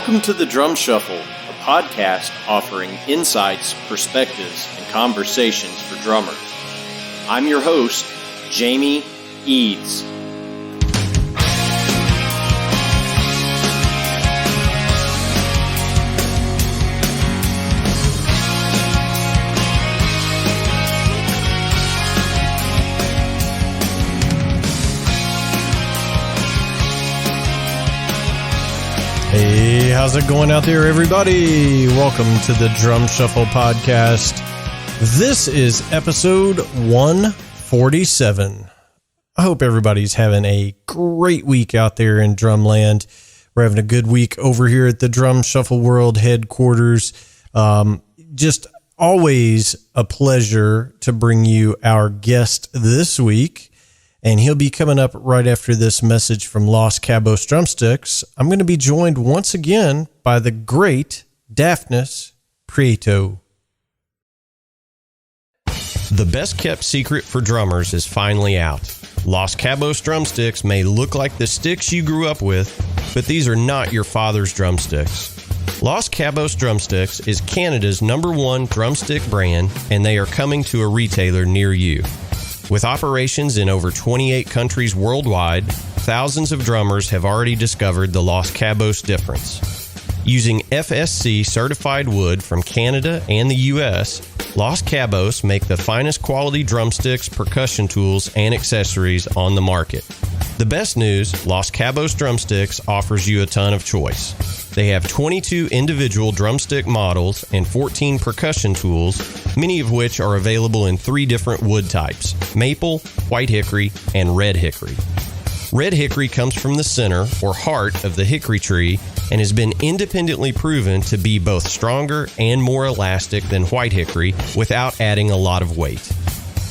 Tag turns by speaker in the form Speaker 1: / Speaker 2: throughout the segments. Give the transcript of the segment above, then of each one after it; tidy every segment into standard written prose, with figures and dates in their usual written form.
Speaker 1: Welcome to the Drum Shuffle, a podcast offering insights, perspectives, and conversations for drummers. I'm your host, Jamie Eads.
Speaker 2: Hey, how's it going out there, everybody? Welcome to the Drum Shuffle Podcast. This is episode 147. I hope everybody's having a great week out there in Drumland. We're having a good week over here at the Drum Shuffle World headquarters. Just always a pleasure to bring you our guest this week. And he'll be coming up right after this message from Los Cabos Drumsticks. I'm going to be joined once again by the great Dafnis Prieto. The best kept secret for drummers is finally out. Los Cabos Drumsticks may look like the sticks you grew up with, but these are not your father's drumsticks. Los Cabos Drumsticks is Canada's #1 drumstick brand, and they are coming to a retailer near you. With operations in over 28 countries worldwide, thousands of drummers have already discovered the Los Cabos difference. Using FSC certified wood from Canada and the US, Los Cabos make the finest quality drumsticks, percussion tools, and accessories on the market. The best news, Los Cabos Drumsticks offers you a ton of choice. They have 22 individual drumstick models and 14 percussion tools, many of which are available in 3 different wood types: maple, white hickory, and red hickory. Red hickory comes from the center or heart of the hickory tree and has been independently proven to be both stronger and more elastic than white hickory without adding a lot of weight.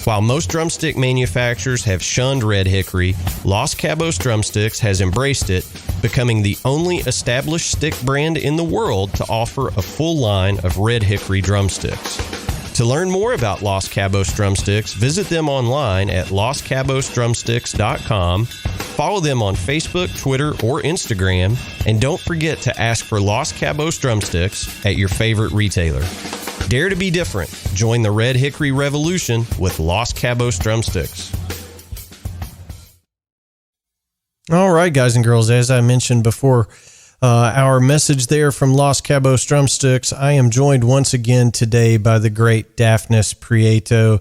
Speaker 2: While most drumstick manufacturers have shunned red hickory, Los Cabos Drumsticks has embraced it, becoming the only established stick brand in the world to offer a full line of red hickory drumsticks. To learn more about Los Cabos Drumsticks, visit them online at loscabosdrumsticks.com, follow them on Facebook, Twitter, or Instagram, and don't forget to ask for Los Cabos Drumsticks at your favorite retailer. Dare to be different. Join the Red Hickory Revolution with Los Cabos Drumsticks. All right, guys and girls, as I mentioned before, our message there from Los Cabos Drumsticks, I am joined once again today by the great Dafnis Prieto.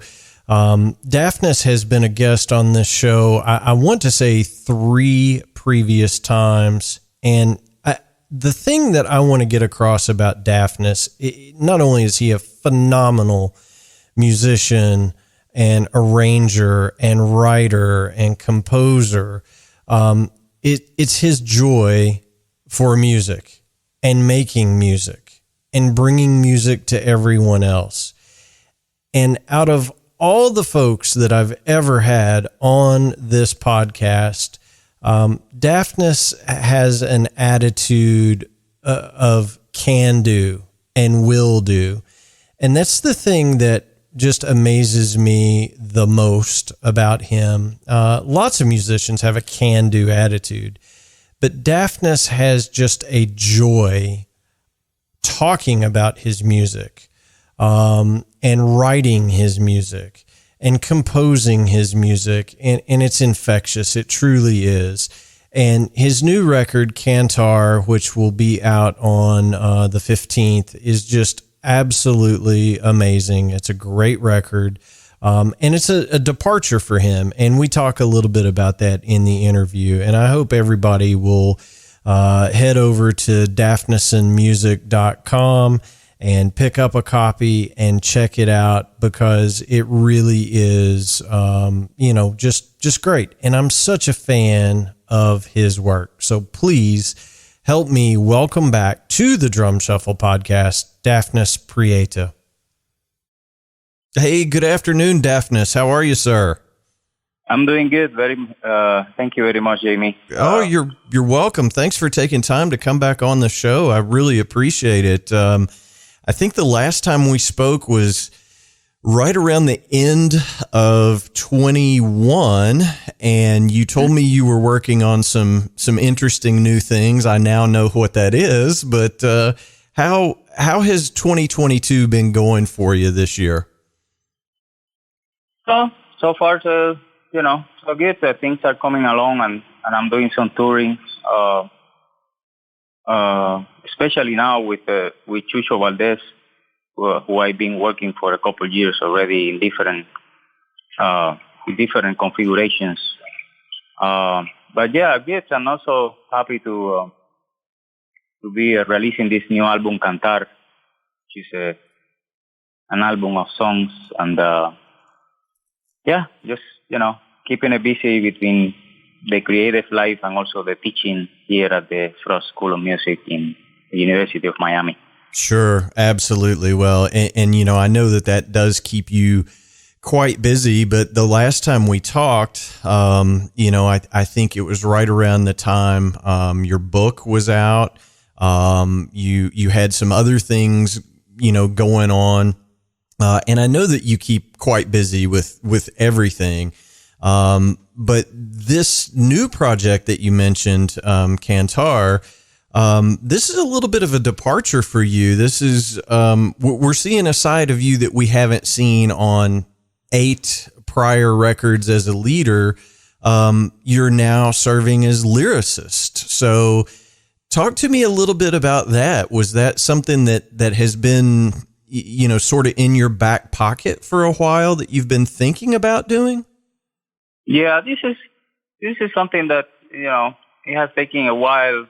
Speaker 2: Dafnis has been a guest on this show, I want to say 3 previous times, and the thing that I want to get across about Dafnis, not only is he a phenomenal musician and arranger and writer and composer, it's his joy for music and making music and bringing music to everyone else. And out of all the folks that I've ever had on this podcast, Dafnis has an attitude of can do and will do. And that's the thing that just amazes me the most about him. Lots of musicians have a can do attitude, but Dafnis has just a joy talking about his music, and writing his music and composing his music, and it's infectious. It truly is. And his new record, Cantar, which will be out on the 15th, is just absolutely amazing. It's a great record, and it's a departure for him, and we talk a little bit about that in the interview, and I hope everybody will head over to dafnisonmusic.com and pick up a copy and check it out, because it really is, just great. And I'm such a fan of his work. So please help me welcome back to the Drum Shuffle Podcast, Dafnis Prieto. Hey, good afternoon, Dafnis. How are you, sir?
Speaker 3: I'm doing good. Thank you very much, Jamie.
Speaker 2: Oh, you're welcome. Thanks for taking time to come back on the show. I really appreciate it. I think the last time we spoke was right around the end of 21, and you told me you were working on some interesting new things. I now know what that is, but how has 2022 been going for you this year?
Speaker 3: So far, so good. Things are coming along, and I'm doing some touring, especially now with Chucho Valdez, who I've been working for a couple of years already in different configurations. But yeah, good. I'm also happy to be releasing this new album, Cantar, which is an album of songs, and just keeping it busy between the creative life and also the teaching here at the Frost School of Music in the University of Miami.
Speaker 2: Sure, absolutely. Well, and I know that does keep you quite busy, but the last time we talked, I think it was right around the time your book was out. You had some other things, going on. And I know that you keep quite busy with everything. But this new project that you mentioned, Cantar, this is a little bit of a departure for you. This is, we're seeing a side of you that we haven't seen on 8 prior records as a leader. You're now serving as lyricist. So talk to me a little bit about that. Was that something that has been, sort of in your back pocket for a while that you've been thinking about doing?
Speaker 3: Yeah, this is something that, it has taken a while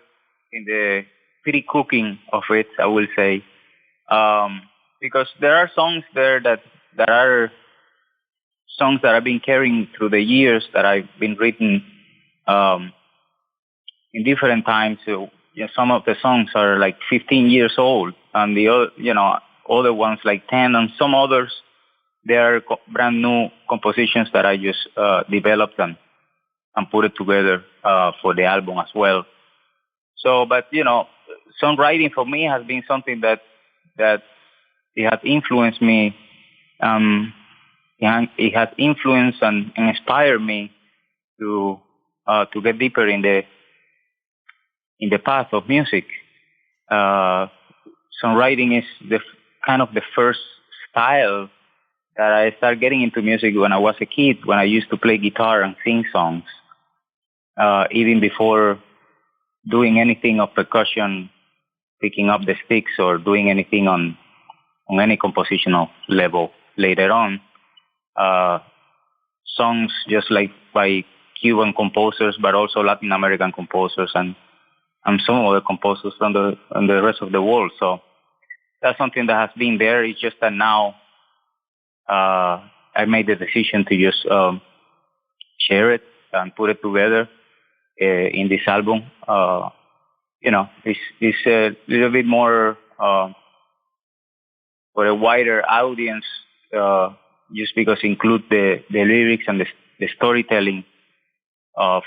Speaker 3: in the pre-cooking of it, I will say. Because there are songs there that are songs that I've been carrying through the years that I've been written in different times. So, some of the songs are like 15 years old, and the other ones like 10, and some others, they are brand new compositions that I just developed and put it together for the album as well. So, but songwriting for me has been something that it has influenced me. It has influenced and inspired me to get deeper in the path of music. Songwriting is the first style that I started getting into music when I was a kid, when I used to play guitar and sing songs. Even before doing anything of percussion, picking up the sticks or doing anything on any compositional level later on. Songs just like by Cuban composers, but also Latin American composers and some other composers on the rest of the world. So that's something that has been there. It's just that now I made the decision to just share it and put it together in this album. It's a little bit more for a wider audience, just because it include the lyrics and the storytelling of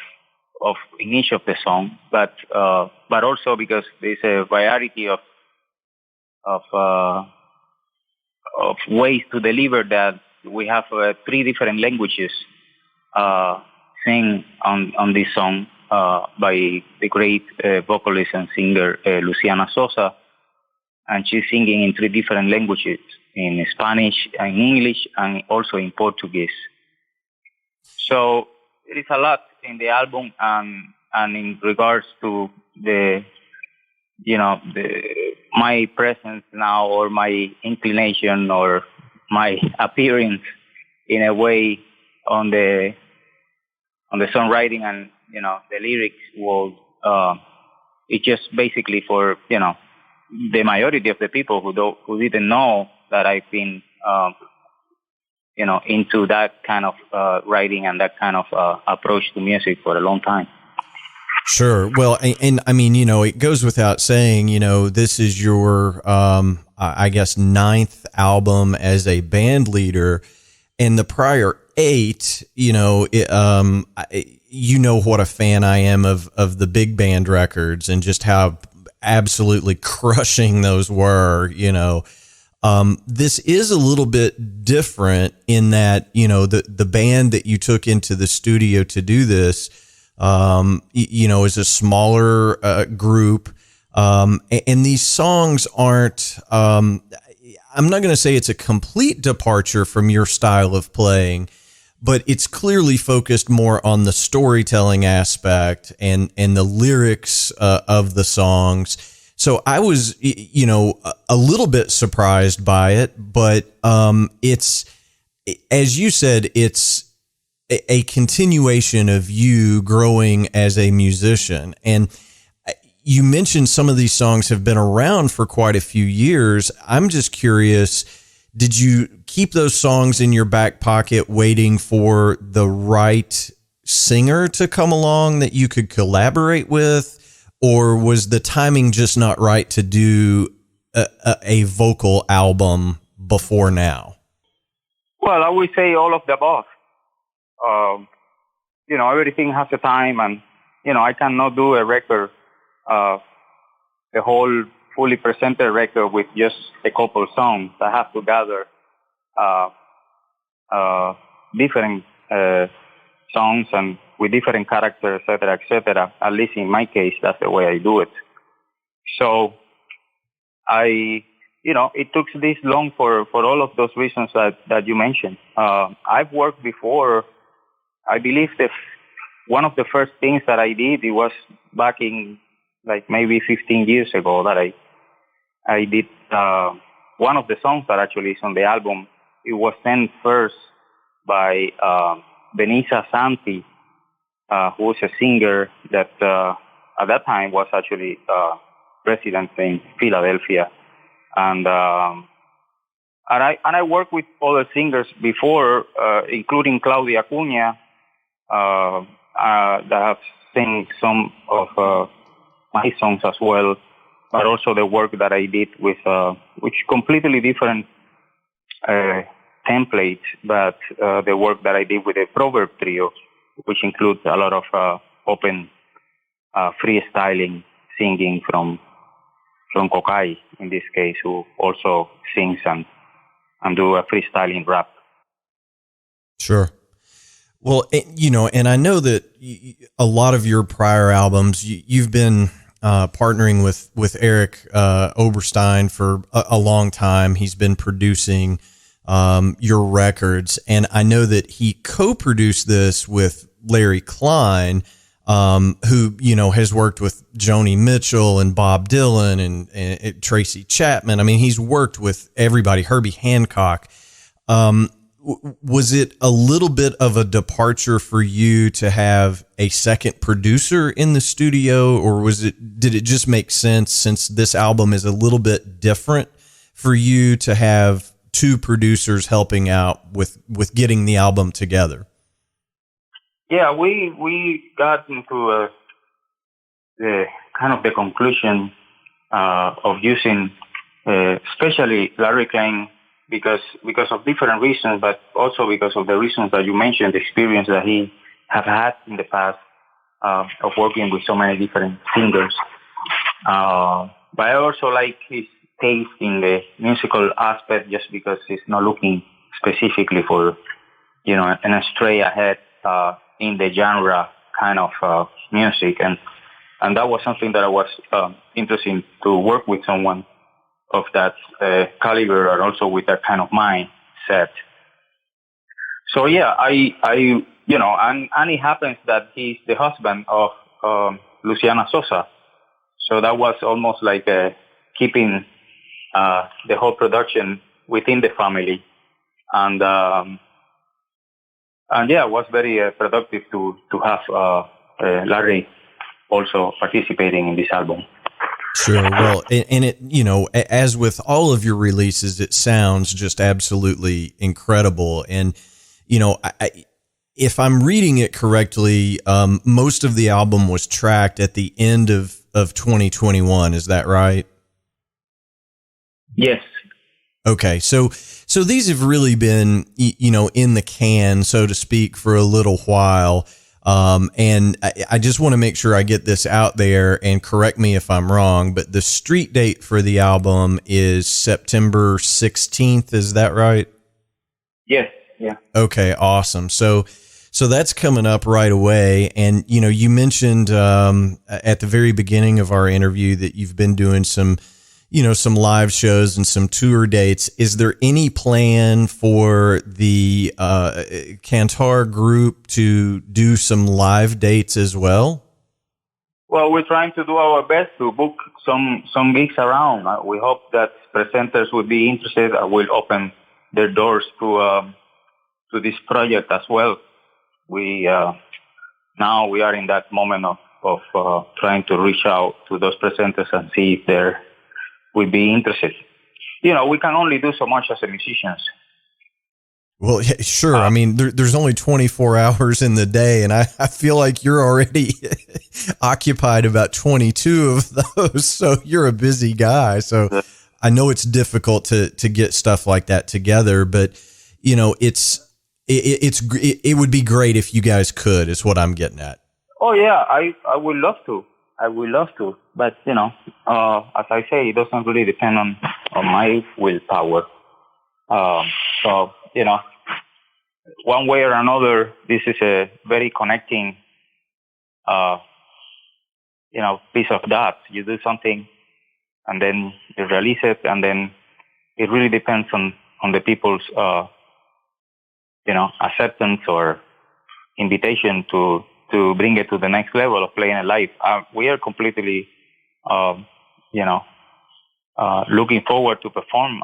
Speaker 3: in each of the song, but also because there's a variety of ways to deliver that. We have 3 different languages sing on this song by the great vocalist and singer Luciana Souza, and she's singing in 3 different languages, in Spanish and English and also in Portuguese. So it is a lot in the album, and in regards to my presence now, or my inclination, or my appearance in a way on the songwriting and the lyrics world. It's just basically for the majority of the people who didn't know that I've been into that kind of writing and that kind of approach to music for a long time.
Speaker 2: Sure. Well, and I mean, it goes without saying, this is your, I guess, 9th album as a band leader, and the prior 8, what a fan I am of the big band records and just how absolutely crushing those were, This is a little bit different in that, you know, the band that you took into the studio to do this, you know, is a smaller group. And these songs aren't, I'm not going to say it's a complete departure from your style of playing, but it's clearly focused more on the storytelling aspect and the lyrics of the songs. So I was, you know, a little bit surprised by it, but it's, as you said, it's a continuation of you growing as a musician. And you mentioned some of these songs have been around for quite a few years. I'm just curious, did you keep those songs in your back pocket waiting for the right singer to come along that you could collaborate with? Or was the timing just not right to do a vocal album before now?
Speaker 3: Well, I would say all of the above. You know, everything has a time, and, you know, I cannot do a record, the whole fully presented record with just a couple songs. I have to gather different songs and with different characters, et cetera, et cetera. At least in my case, that's the way I do it. So you know, it took this long for all of those reasons that you mentioned. I've worked before. I believe that one of the first things that I did, it was back in like maybe 15 years ago that I did one of the songs that actually is on the album. It was sent first by Benisa Santi, who was a singer that at that time was actually resident in Philadelphia, and I worked with other singers before, including Claudia Cunha, that have sing some of my songs as well, but also the work that I did with which completely different templates, but the work that I did with the Proverb Trio, which includes a lot of open freestyling singing from Kokai, in this case, who also sings and do a freestyling rap.
Speaker 2: Sure. Well, you know, and I know that a lot of your prior albums, you've been partnering with Eric Oberstein for a long time. He's been producing your records, and I know that he co-produced this with Larry Klein, who, you know, has worked with Joni Mitchell and Bob Dylan and Tracy Chapman. I mean, he's worked with everybody, Herbie Hancock. Was it a little bit of a departure for you to have a second producer in the studio, or did it just make sense, since this album is a little bit different, for you to have two producers helping out with getting the album together?
Speaker 3: Yeah, we got into the kind of the conclusion of using especially Larry Klein because of different reasons, but also because of the reasons that you mentioned, the experience that he have had in the past of working with so many different singers. But I also like his taste in the musical aspect, just because he's not looking specifically for, you know, an stray ahead in the genre kind of music, and that was something that I was interested to work with someone of that caliber, and also with that kind of mindset. So yeah, I you know, and it happens that he's the husband of Luciana Souza, so that was almost like keeping the whole production within the family, and yeah, it was very productive to have Larry also participating in this album.
Speaker 2: Sure. Well, and it, you know, as with all of your releases, it sounds just absolutely incredible. And, you know, if I'm reading it correctly, most of the album was tracked at the end of 2021. Is that right?
Speaker 3: Yes.
Speaker 2: Okay. So these have really been, you know, in the can, so to speak, for a little while. And I just want to make sure I get this out there, and correct me if I'm wrong, but the street date for the album is September 16th. Is that right?
Speaker 3: Yes. Yeah.
Speaker 2: Okay. Awesome. So that's coming up right away. And, you mentioned, at the very beginning of our interview that you've been doing some live shows and some tour dates. Is there any plan for the Cantar group to do some live dates as well?
Speaker 3: Well, we're trying to do our best to book some gigs around. We hope that presenters would be interested. Will open their doors to this project as well. We now we are in that moment of trying to reach out to those presenters and see if they're would be interested. We can only do so much as a musicians.
Speaker 2: Well, yeah, sure. I mean, there's only 24 hours in the day, and I feel like you're already occupied about 22 of those. So you're a busy guy. So I know it's difficult to get stuff like that together, but it would be great if you guys could, is what I'm getting at.
Speaker 3: Oh yeah, I would love to. But as I say, it doesn't really depend on my willpower. So one way or another, this is a very connecting piece of that. You do something and then you release it, and then it really depends on the people's acceptance or invitation to bring it to the next level of playing it live. We are completely, looking forward to perform.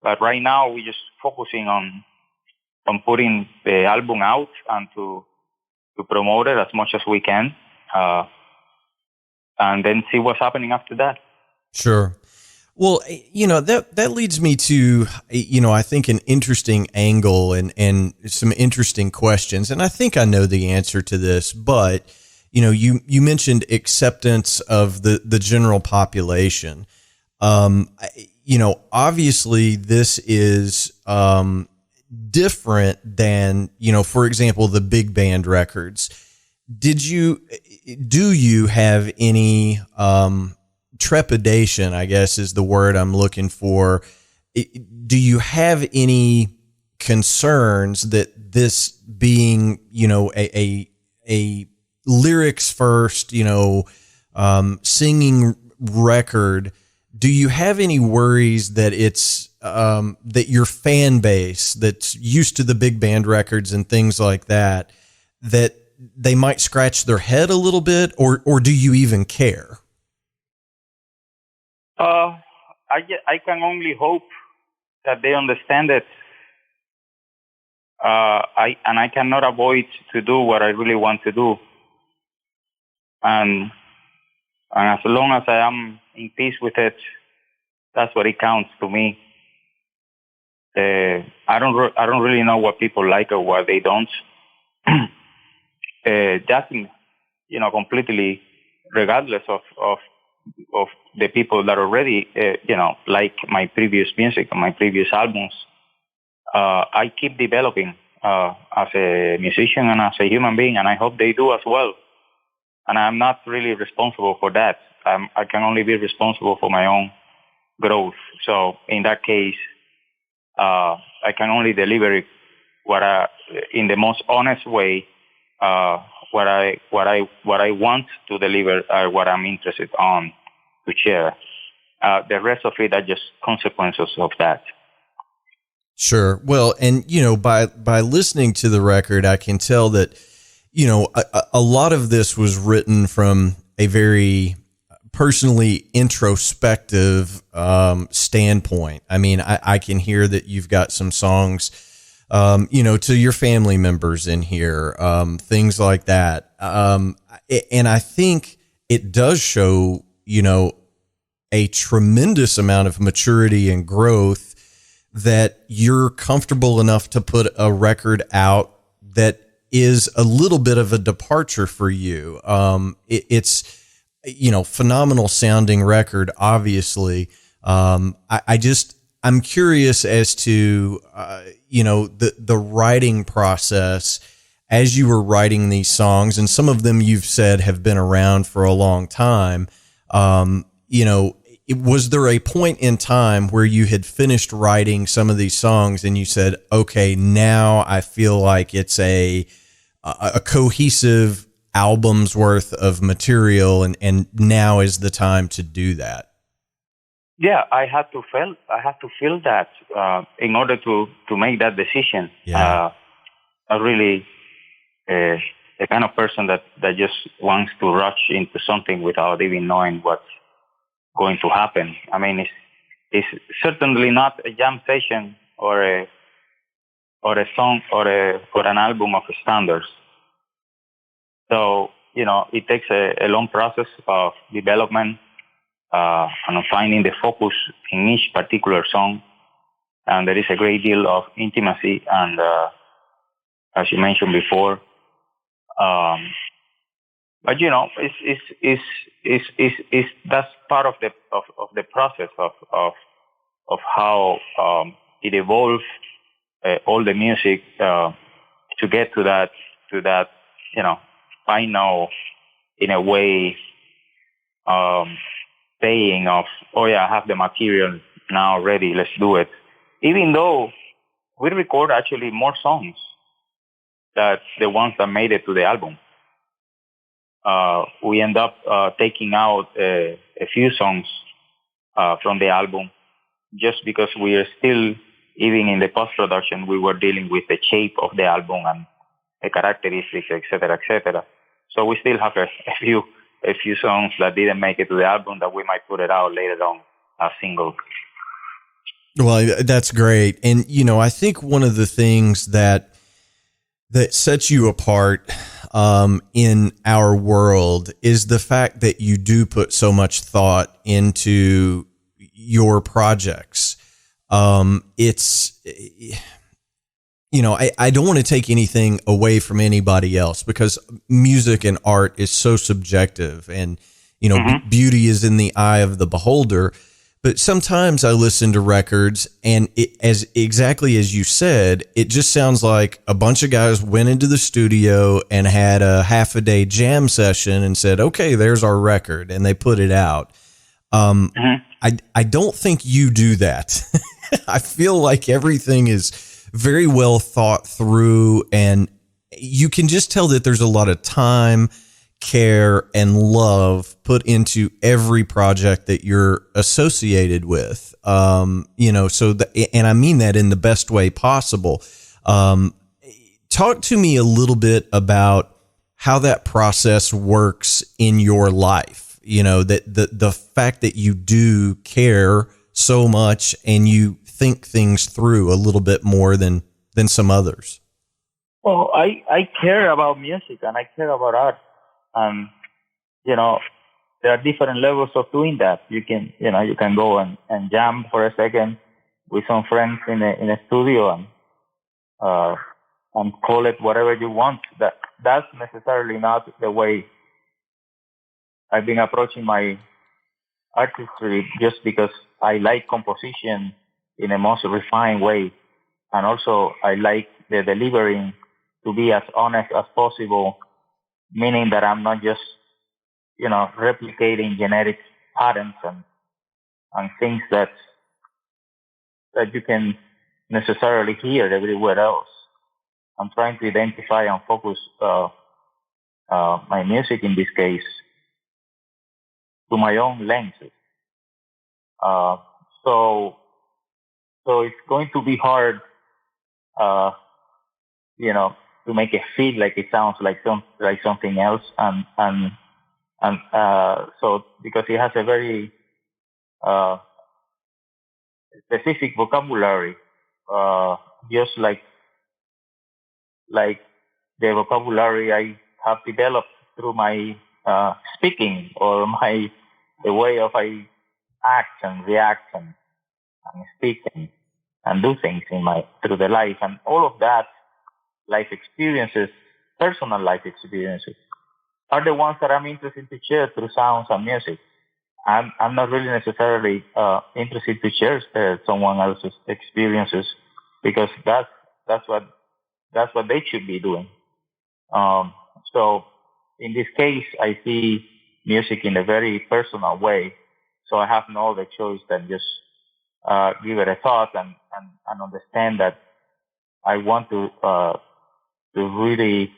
Speaker 3: But right now we're just focusing on putting the album out and to promote it as much as we can, and then see what's happening after that.
Speaker 2: Sure. Well, that leads me to, I think an interesting angle and some interesting questions. And I think I know the answer to this, but, you mentioned acceptance of the general population. Obviously this is, different than, for example, the big band records. Do you have any, trepidation, I guess is the word I'm looking for. Do you have any concerns that this being, a lyrics first, singing record, do you have any worries that it's, that your fan base that's used to the big band records and things like that they might scratch their head a little bit, or do you even care?
Speaker 3: I can only hope that they understand it. I cannot avoid to do what I really want to do. And as long as I am in peace with it, that's what it counts to me. I don't really know what people like or what they don't. That's completely regardless of the people that already like my previous music and my previous albums. I keep developing as a musician and as a human being, and I hope they do as well. And I'm not really responsible for that. I can only be responsible for my own growth. So in that case, I can only deliver it in the most honest way, what I want to deliver, what I'm interested on to share. The rest of it are just consequences of that.
Speaker 2: Sure. Well, and by listening to the record, I can tell that a lot of this was written from a very personally introspective standpoint. I mean, I can hear that you've got some songs, to your family members in here, things like that. And I think it does show, a tremendous amount of maturity and growth, that you're comfortable enough to put a record out that is a little bit of a departure for you. It's, phenomenal sounding record, obviously. I'm curious as to, the writing process as you were writing these songs, and some of them you've said have been around for a long time, was there a point in time where you had finished writing some of these songs and you said, okay, now I feel like it's a cohesive album's worth of material, and now is the time to do that?
Speaker 3: Yeah, I had to feel that in order to make that decision.
Speaker 2: Yeah.
Speaker 3: I really the kind of person that just wants to rush into something without even knowing what's going to happen. I mean, it's certainly not a jam session or a song or an album of standards. So, it takes a long process of development and of finding the focus in each particular song. And there is a great deal of intimacy and, as you mentioned before, but it's that's part of the process of how it evolves all the music to get to that final, in a way, saying of, oh yeah, I have the material now ready, let's do it. Even though we record actually more songs than the ones that made it to the album. We end up taking out a few songs from the album just because we are still, even in the post-production, we were dealing with the shape of the album and the characteristics, etc., etc. So we still have a few songs that didn't make it to the album that we might put it out later on as single.
Speaker 2: Well, that's great. And, I think one of the things that sets you apart in our world is the fact that you do put so much thought into your projects. It's, I don't want to take anything away from anybody else, because music and art is so subjective, and, beauty is in the eye of the beholder. But sometimes I listen to records and exactly as you said, it just sounds like a bunch of guys went into the studio and had a half a day jam session and said, okay, there's our record, and they put it out. I don't think you do that. I feel like everything is very well thought through, and you can just tell that there's a lot of time, care, and love put into every project that you're associated with. And I mean that in the best way possible. Talk to me a little bit about how that process works in your life. That the fact that you do care so much and you think things through a little bit more than some others.
Speaker 3: Well, I care about music and I care about art. There are different levels of doing that. You can go and jam for a second with some friends in a studio and call it whatever you want. That's necessarily not the way I've been approaching my artistry, just because I like composition in a most refined way. And also I like the delivering to be as honest as possible, meaning that I'm not just, replicating generic patterns and things that you can necessarily hear everywhere else. I'm trying to identify and focus my music, in this case, to my own lenses. So it's going to be hard, to make it feel like it sounds like something else, and so because it has a very specific vocabulary, just like the vocabulary I have developed through my speaking, or the way of I act and react and speak and do things through the life, and all of that life experiences, personal life experiences, are the ones that I'm interested to share through sounds and music. I'm not really necessarily interested to share someone else's experiences, because that's what they should be doing. So in this case, I see music in a very personal way. So I have no other choice than just give it a thought and understand that I want to really,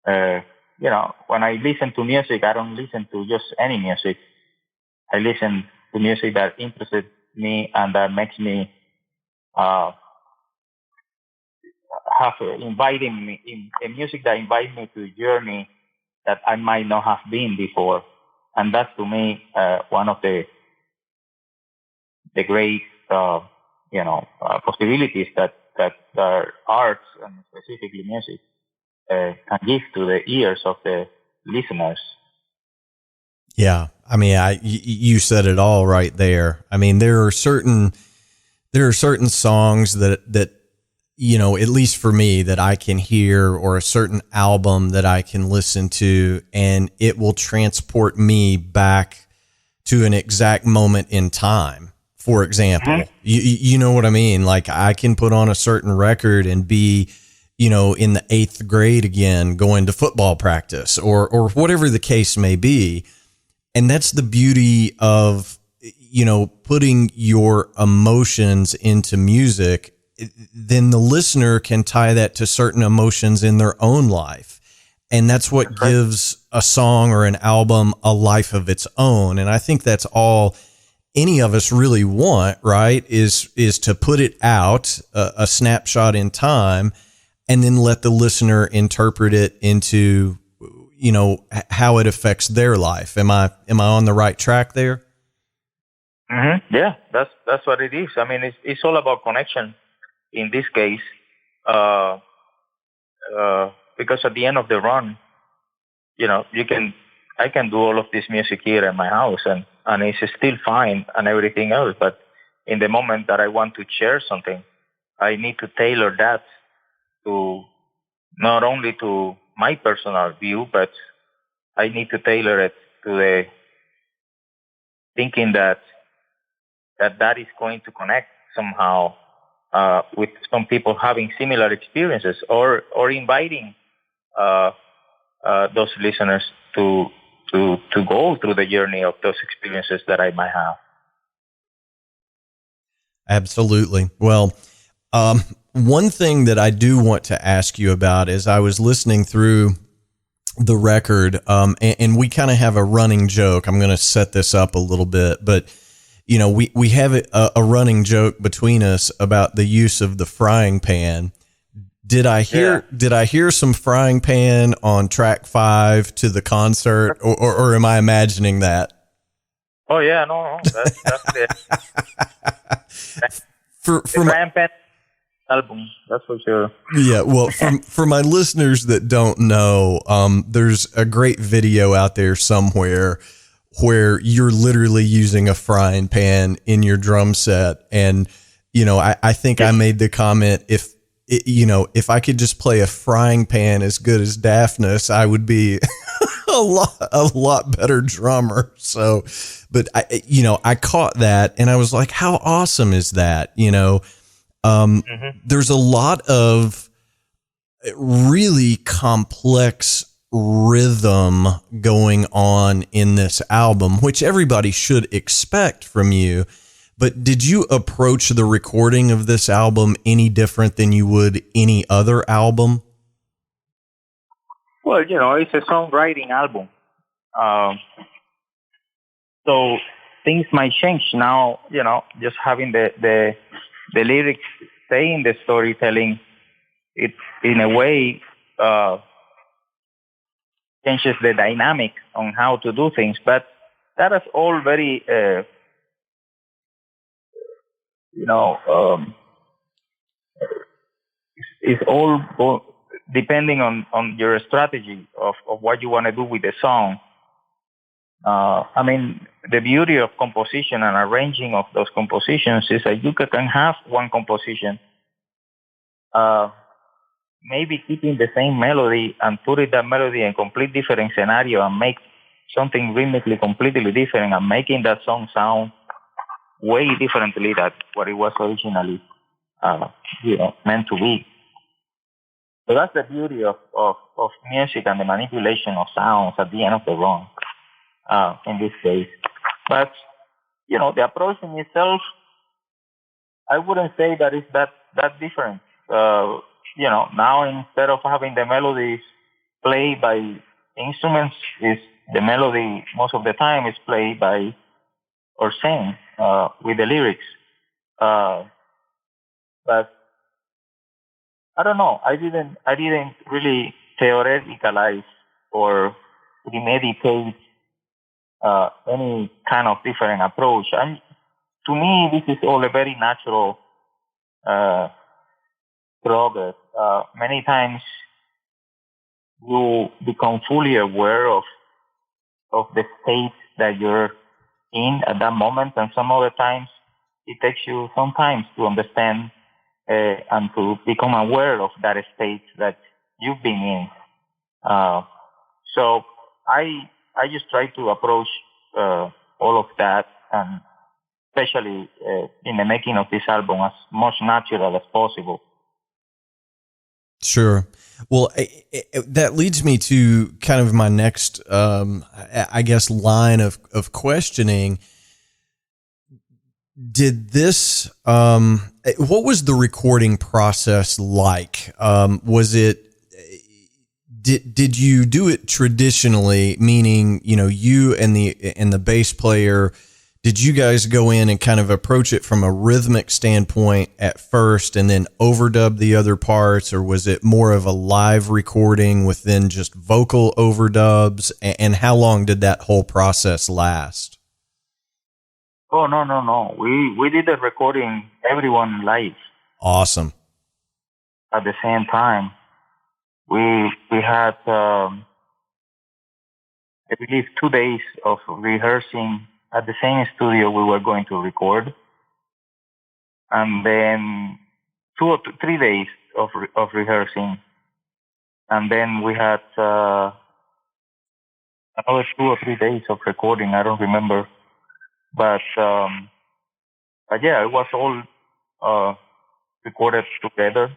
Speaker 3: when I listen to music, I don't listen to just any music. I listen to music that interested me and that makes me inviting me in a music that invites me to a journey that I might not have been before, and that's to me one of the great possibilities that arts and specifically music can give to the ears of the listeners.
Speaker 2: Yeah, I mean, you said it all right there. I mean, there are certain songs that at least for me, that I can hear, or a certain album that I can listen to, and it will transport me back to an exact moment in time. For example, you know what I mean? Like, I can put on a certain record and be, in the 8th grade again, going to football practice or whatever the case may be. And that's the beauty of, putting your emotions into music. Then the listener can tie that to certain emotions in their own life. And that's what gives a song or an album a life of its own. And I think that's all any of us really want, right? Is to put it out, a snapshot in time, and then let the listener interpret it into, how it affects their life. Am I on the right track there?
Speaker 3: Mm-hmm. Yeah, that's what it is. I mean, it's all about connection in this case, because at the end of the run, I can do all of this music here in my house and it's still fine and everything else. But in the moment that I want to share something, I need to tailor that to not only to my personal view, but I need to tailor it to the thinking that is going to connect somehow with some people having similar experiences, or inviting those listeners to go through the journey of those experiences that I might have.
Speaker 2: Absolutely. Well, one thing that I do want to ask you about is, I was listening through the record, and we kind of have a running joke. I'm going to set this up a little bit, but we have a running joke between us about the use of the frying pan. Did I hear some frying pan on track 5 to the concert, or am I imagining that?
Speaker 3: Oh yeah, no, that's it.
Speaker 2: For
Speaker 3: frying pan album, that's for sure.
Speaker 2: Yeah, well, for my listeners that don't know, there's a great video out there somewhere where you're literally using a frying pan in your drum set, and I think I made the comment, if I could just play a frying pan as good as Dafnis, I would be a lot better drummer. So, but I caught that and I was like, how awesome is that? There's a lot of really complex rhythm going on in this album, which everybody should expect from you. But did you approach the recording of this album any different than you would any other album?
Speaker 3: Well, it's a songwriting album. So things might change now, just having the lyrics saying the storytelling, it in a way changes the dynamic on how to do things. But that is all very, it's all depending on your strategy of what you want to do with the song. I mean, the beauty of composition and arranging of those compositions is that you can have one composition, maybe keeping the same melody and putting that melody in a complete different scenario and make something rhythmically completely different and making that song sound way differently than what it was originally, meant to be. So that's the beauty of music and the manipulation of sounds at the end of the run, in this case. But, the approach in itself, I wouldn't say that it's that different. Now instead of having the melodies played by instruments, is the melody most of the time is played by or sang with the lyrics. But I don't know. I didn't really theoreticalize or premeditate any kind of different approach. And to me, this is all a very natural progress. Many times you become fully aware of the state that you're in at that moment, and some other times it takes you some time to understand and to become aware of that state that you've been in. So I just try to approach all of that, and especially in the making of this album, as much natural as possible.
Speaker 2: Sure. Well, that leads me to kind of my next, I guess, line of questioning. Did this, what was the recording process like? Was it, did you do it traditionally, meaning, you and the bass player, did you guys go in and kind of approach it from a rhythmic standpoint at first and then overdub the other parts, or was it more of a live recording with then just vocal overdubs? And how long did that whole process last?
Speaker 3: Oh, no. We did the recording, everyone live.
Speaker 2: Awesome.
Speaker 3: At the same time. We had, I believe, 2 days of rehearsing at the same studio we were going to record, and then 2 or 3 days of rehearsing, and then we had another 2 or 3 days of recording. I don't remember, but yeah, it was all recorded together,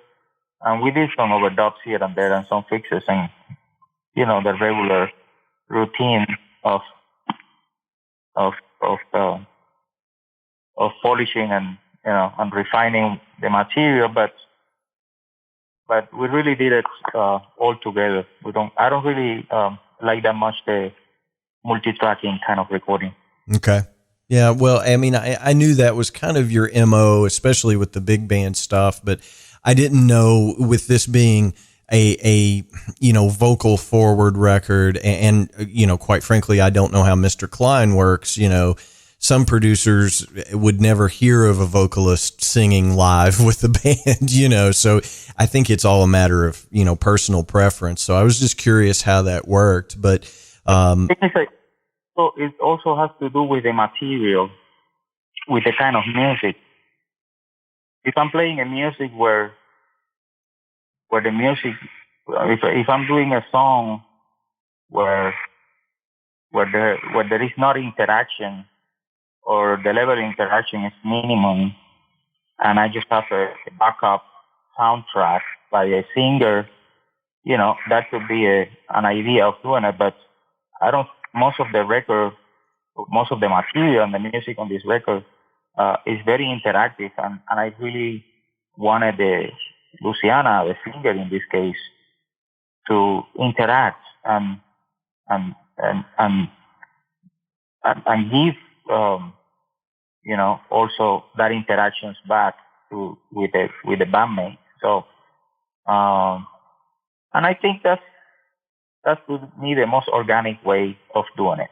Speaker 3: and we did some overdubs here and there and some fixes, and the regular routine of polishing and refining the material, but we really did it all together. I don't really like that much the multi-tracking kind of recording.
Speaker 2: Okay. Yeah. Well, I mean, I knew that was kind of your MO, especially with the big band stuff, but I didn't know, with this being a vocal forward record, and quite frankly, I don't know how Mr. Klein works. Some producers would never hear of a vocalist singing live with the band, so I think it's all a matter of, personal preference. So I was just curious how that worked, but
Speaker 3: so it also has to do with the material, with the kind of music. If I'm playing a music where the music, if I'm doing a song where there is not interaction, or the level of interaction is minimum, and I just have a backup soundtrack by a singer, that could be an idea of doing it. But most of the material and the music on this record is very interactive, and I really wanted Luciana, the singer in this case, to interact and give also that interactions back with the bandmate. So and I think that's to me the most organic way of doing it.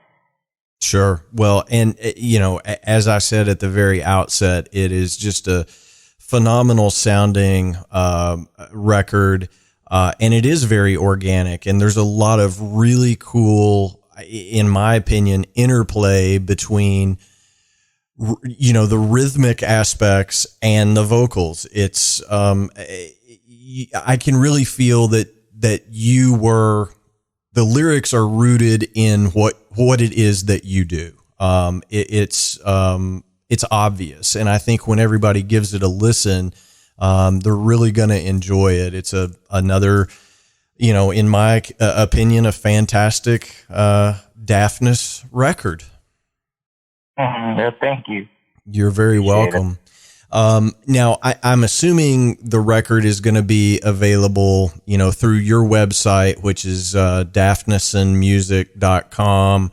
Speaker 2: Sure. Well, and as I said at the very outset, it is just a phenomenal sounding record, and it is very organic, and there's a lot of really cool, in my opinion, interplay between the rhythmic aspects and the vocals. It's I can really feel that the lyrics are rooted in what it is that you do. It's obvious, and I think when everybody gives it a listen, They're really going to enjoy it. It's another, in my opinion, a fantastic Dafnis record.
Speaker 3: Yeah, thank you.
Speaker 2: You're very welcome. Now, I'm assuming the record is going to be available, through your website, which is dafnisonmusic.com.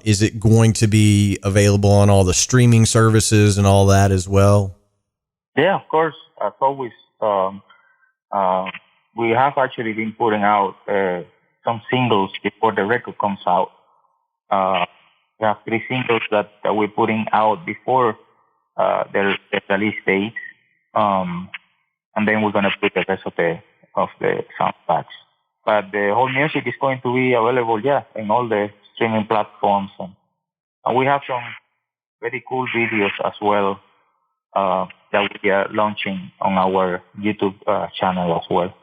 Speaker 2: Is it going to be available on all the streaming services and all that as well?
Speaker 3: Yeah, of course. As always, we have actually been putting out some singles before the record comes out. We have 3 singles that we're putting out before the release date, and then we're gonna put the rest of the sound packs. But the whole music is going to be available, in all the streaming platforms, and we have some very cool videos as well that we are launching on our YouTube channel as well.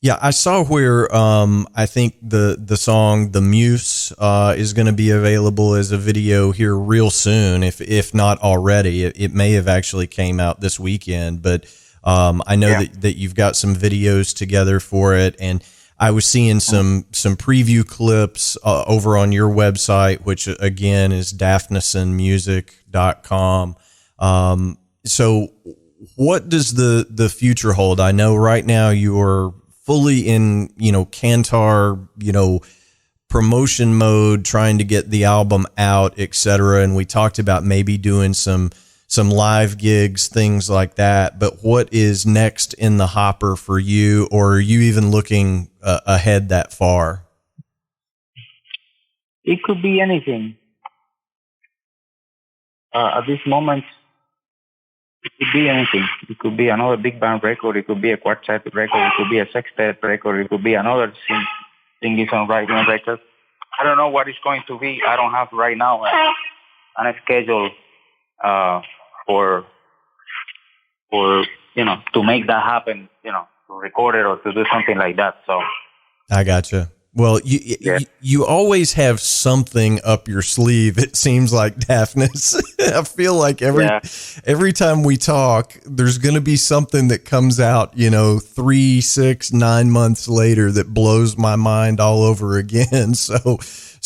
Speaker 2: Yeah, I saw where I think the song "The Muse" is going to be available as a video here real soon, if not already. It may have actually came out this weekend, but I know that you've got some videos together for it, and I was seeing some preview clips over on your website, which again is dafnisonmusic.com. So what does the future hold? I know right now you are fully in, Cantar, promotion mode, trying to get the album out, etc. And we talked about maybe doing some live gigs, things like that. But what is next in the hopper for you, or are you even looking ahead that far?
Speaker 3: It could be anything. At this moment, it could be anything. It could be another big band record. It could be a quartet record. It could be a sextet record. It could be another singer-songwriting record. I don't know what it's going to be. I don't have right now a schedule for to make that happen. To record it or to do something like that. So
Speaker 2: I gotcha. Well, you always have something up your sleeve. It seems like, Dafnis. I feel like every time we talk, there's going to be something that comes out, 3, 6, 9 months later that blows my mind all over again. So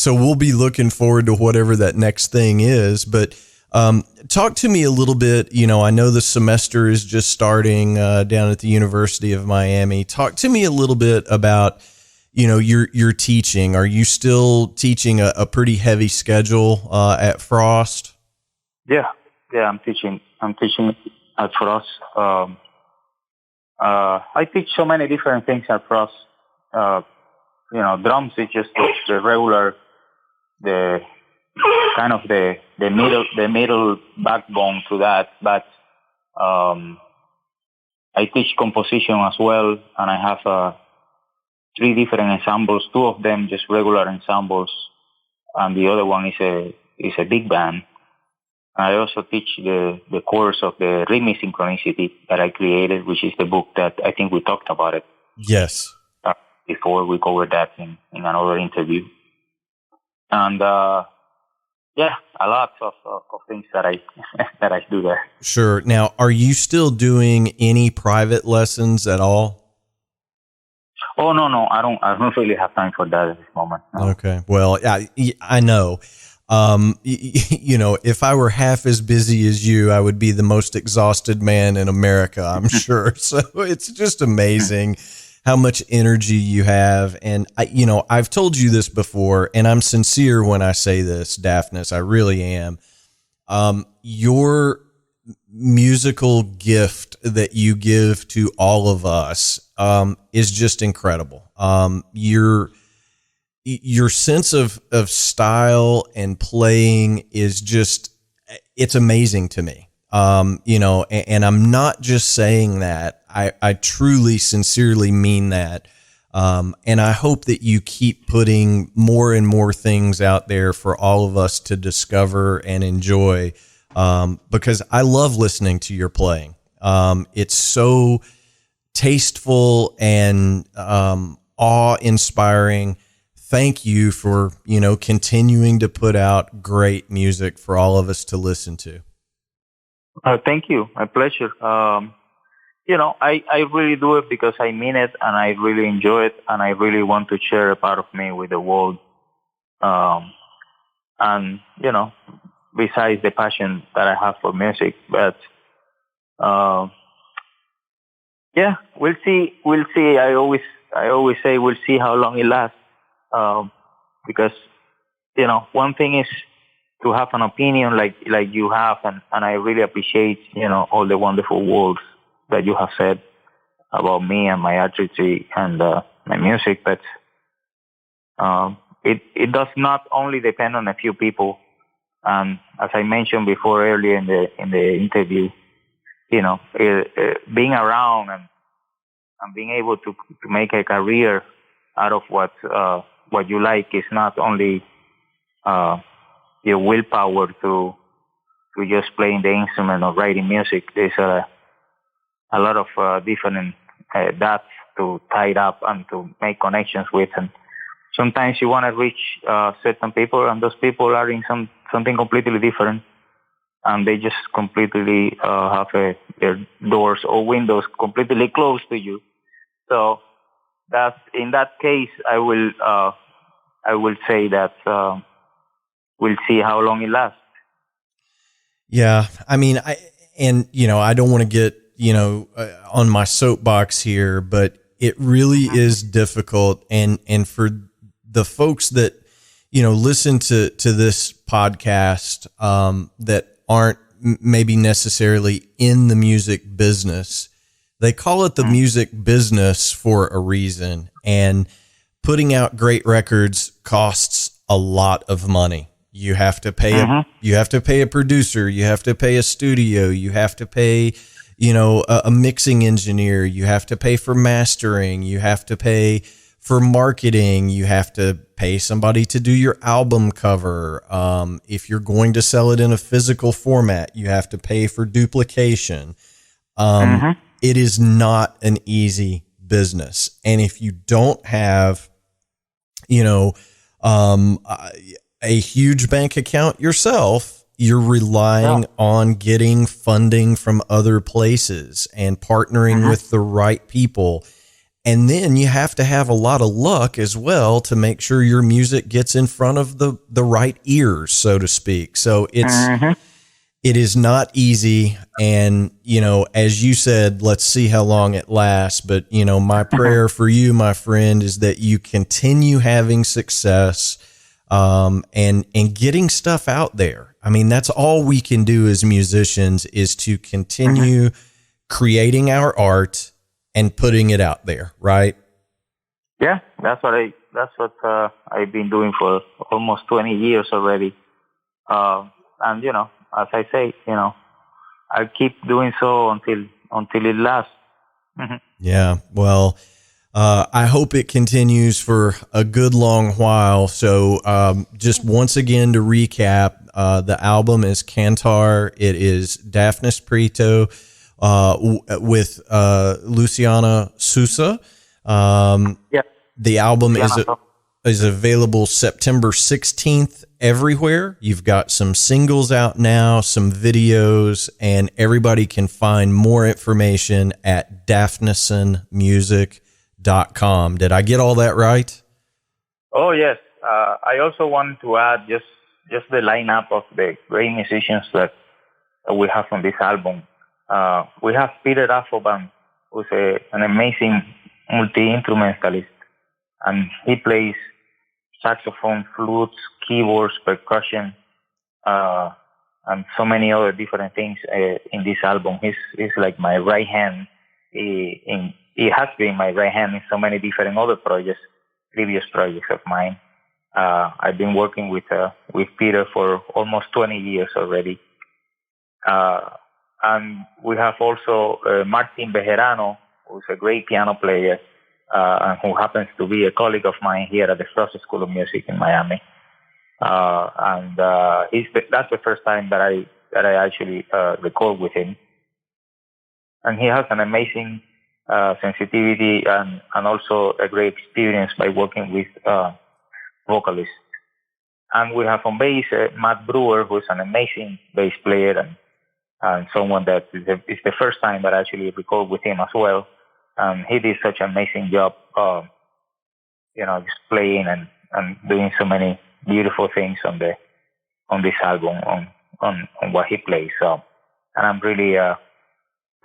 Speaker 2: we'll be looking forward to whatever that next thing is. But talk to me a little bit. I know the semester is just starting down at the University of Miami. Talk to me a little bit about your teaching. Are you still teaching a pretty heavy schedule at Frost?
Speaker 3: Yeah, I'm teaching at Frost. I teach so many different things at Frost. Drums is just the regular, the kind of the middle backbone to that. But I teach composition as well, and I have 3 different ensembles. 2 of them just regular ensembles, and the other one is a big band. I also teach the course of the rhythmic synchronicity that I created, which is the book that I think we talked about it.
Speaker 2: Yes.
Speaker 3: Before we covered that in another interview. And a lot of things that I that I do there.
Speaker 2: Sure. Now, are you still doing any private lessons at all?
Speaker 3: Oh, no, I don't really have time for that at this moment. No.
Speaker 2: Okay. Well, I know. If I were half as busy as you, I would be the most exhausted man in America, I'm sure. So it's just amazing how much energy you have. And I've told you this before, and I'm sincere when I say this, Dafnis, I really am. Your musical gift that you give to all of us is just incredible. Your sense of style and playing is just, it's amazing to me. And I'm not just saying that. I truly, sincerely mean that. And I hope that you keep putting more and more things out there for all of us to discover and enjoy, because I love listening to your playing. It's so tasteful and awe-inspiring. Thank you for, continuing to put out great music for all of us to listen to.
Speaker 3: Thank you. My pleasure. I really do it because I mean it and I really enjoy it and I really want to share a part of me with the world. And, besides the passion that I have for music, but, yeah, we'll see. We'll see. I always say we'll see how long it lasts. Because, one thing is to have an opinion like you have, and I really appreciate, all the wonderful words that you have said about me and my artistry and my music. But it does not only depend on a few people. And as I mentioned before earlier in the interview, being around and being able to make a career out of what you like is not only your willpower to just playing the instrument or writing music. There's a lot of different dots to tie it up and to make connections with. And sometimes you want to reach certain people, and those people are in something completely different, and they just completely have their doors or windows completely closed to you. So that's in that case, I will say that we'll see how long it lasts.
Speaker 2: Yeah, I mean, I don't want to get on my soapbox here, but it really is difficult, and for the folks that listen to this podcast that aren't maybe necessarily in the music business, they call it the music business for a reason, and putting out great records costs a lot of money. You have to pay a producer, you have to pay a studio, you have to pay a mixing engineer, you have to pay for mastering, you have to pay for marketing, you have to pay somebody to do your album cover. If you're going to sell it in a physical format, you have to pay for duplication. It is not an easy business. And if you don't have, a huge bank account yourself, you're relying on getting funding from other places and partnering with the right people. And then you have to have a lot of luck as well to make sure your music gets in front of the right ears, so to speak. So it is not easy. And, as you said, let's see how long it lasts. But, my prayer for you, my friend, is that you continue having success, and getting stuff out there. I mean, that's all we can do as musicians, is to continue creating our art and putting it out there, right?
Speaker 3: Yeah, that's what I've been doing for almost 20 years already. And as I say, I keep doing so until it lasts.
Speaker 2: Yeah. Well, I hope it continues for a good long while. So, just once again to recap, the album is Cantar. It is Dafnis Prieto, with Luciana Souza. The album is available September 16th everywhere. You've got some singles out now, some videos, and everybody can find more information at dafnisonmusic.com. Did I get all that right?
Speaker 3: Oh, yes. I also want to add just the lineup of the great musicians that we have on this album. We have Peter Affoban, who's an amazing multi-instrumentalist, and he plays saxophone, flutes, keyboards, percussion, and so many other different things in this album. He's like my right hand. He has been my right hand in so many different other previous projects of mine. I've been working with Peter for almost 20 years already. And we have also Martin Bejerano, who's a great piano player, and who happens to be a colleague of mine here at the Frost School of Music in Miami. And that's the first time that I actually record with him. And he has an amazing sensitivity and also a great experience by working with vocalists. And we have on bass Matt Brewer, who's an amazing bass player, and someone that is the first time that I actually record with him as well. He did such an amazing job, just playing and doing so many beautiful things on this album, on what he plays. So, and I'm really,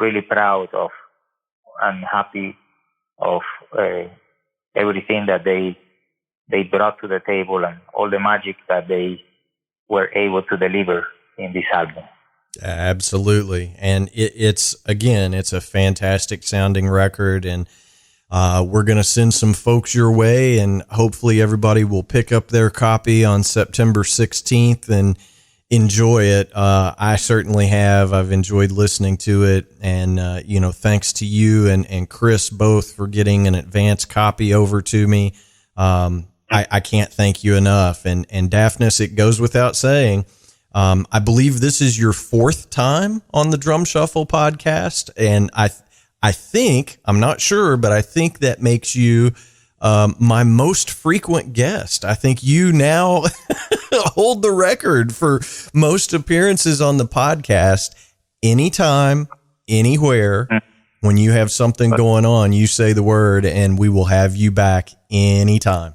Speaker 3: really proud of and happy of everything that they brought to the table and all the magic that they were able to deliver in this album.
Speaker 2: Absolutely. And it's a fantastic sounding record, and we're going to send some folks your way, and hopefully everybody will pick up their copy on September 16th and enjoy it. I certainly have. I've enjoyed listening to it, and thanks to you and Chris both for getting an advance copy over to me. I can't thank you enough. And Dafnis, it goes without saying, I believe this is your 4th time on the Drum Shuffle podcast. And I think, I'm not sure, but I think that makes you my most frequent guest. I think you now hold the record for most appearances on the podcast. Anytime, anywhere, when you have something going on, you say the word and we will have you back anytime.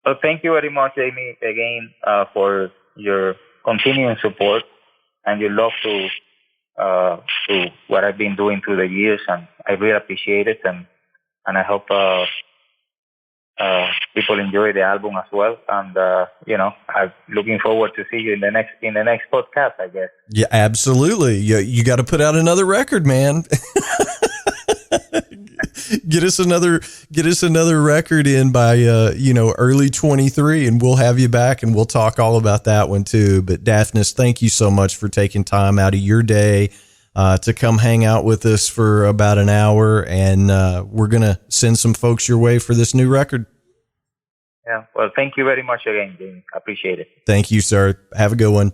Speaker 3: Well, thank you very much, Jamie, again, for your continuing support and your love to what I've been doing through the years, and I really appreciate it, and I hope people enjoy the album as well, and I'm looking forward to see you in the next podcast, I guess. Yeah,
Speaker 2: absolutely. You got to put out another record, man. Get us another record in by early 23, and we'll have you back and we'll talk all about that one too. But Dafnis, thank you so much for taking time out of your day to come hang out with us for about an hour, and we're gonna send some folks your way for this new record.
Speaker 3: Yeah, well, thank you very much again, Jamie. I appreciate it.
Speaker 2: Thank you, sir. Have a good one.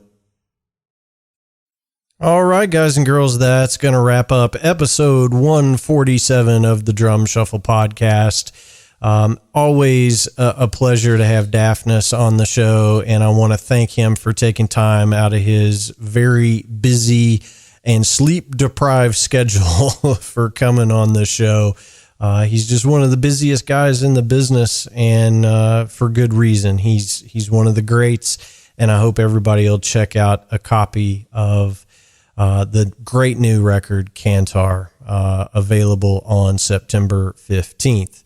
Speaker 2: All right, guys and girls, that's going to wrap up episode 147 of the Drum Shuffle podcast. Always a pleasure to have Dafnis on the show, and I want to thank him for taking time out of his very busy and sleep-deprived schedule for coming on the show. He's just one of the busiest guys in the business, and for good reason. He's one of the greats, and I hope everybody will check out a copy of the great new record, Cantar, available on September 15th.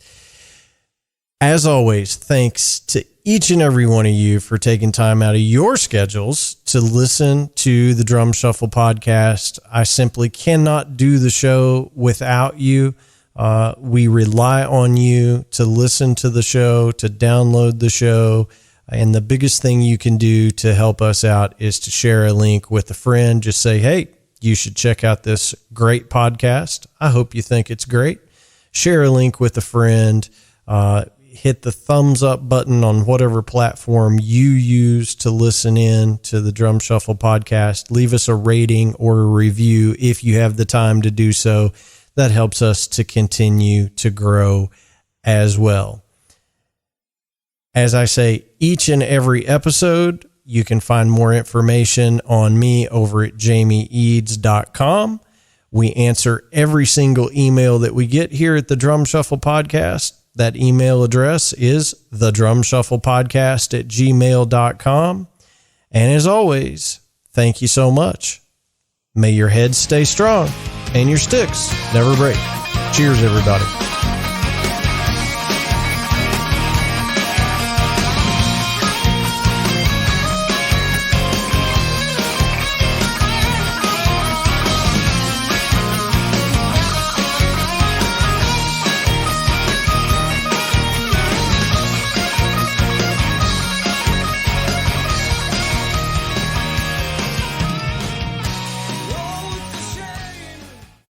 Speaker 2: As always, thanks to each and every one of you for taking time out of your schedules to listen to the Drum Shuffle podcast. I simply cannot do the show without you. We rely on you to listen to the show, to download the show. And the biggest thing you can do to help us out is to share a link with a friend. Just say, hey, you should check out this great podcast. I hope you think it's great. Share a link with a friend. Hit the thumbs up button on whatever platform you use to listen in to the Drum Shuffle podcast. Leave us a rating or a review if you have the time to do so. That helps us to continue to grow as well. As I say, each and every episode, you can find more information on me over at jamieeads.com. We answer every single email that we get here at the Drum Shuffle Podcast. That email address is thedrumshufflepodcast@gmail.com. And as always, thank you so much. May your heads stay strong and your sticks never break. Cheers, everybody.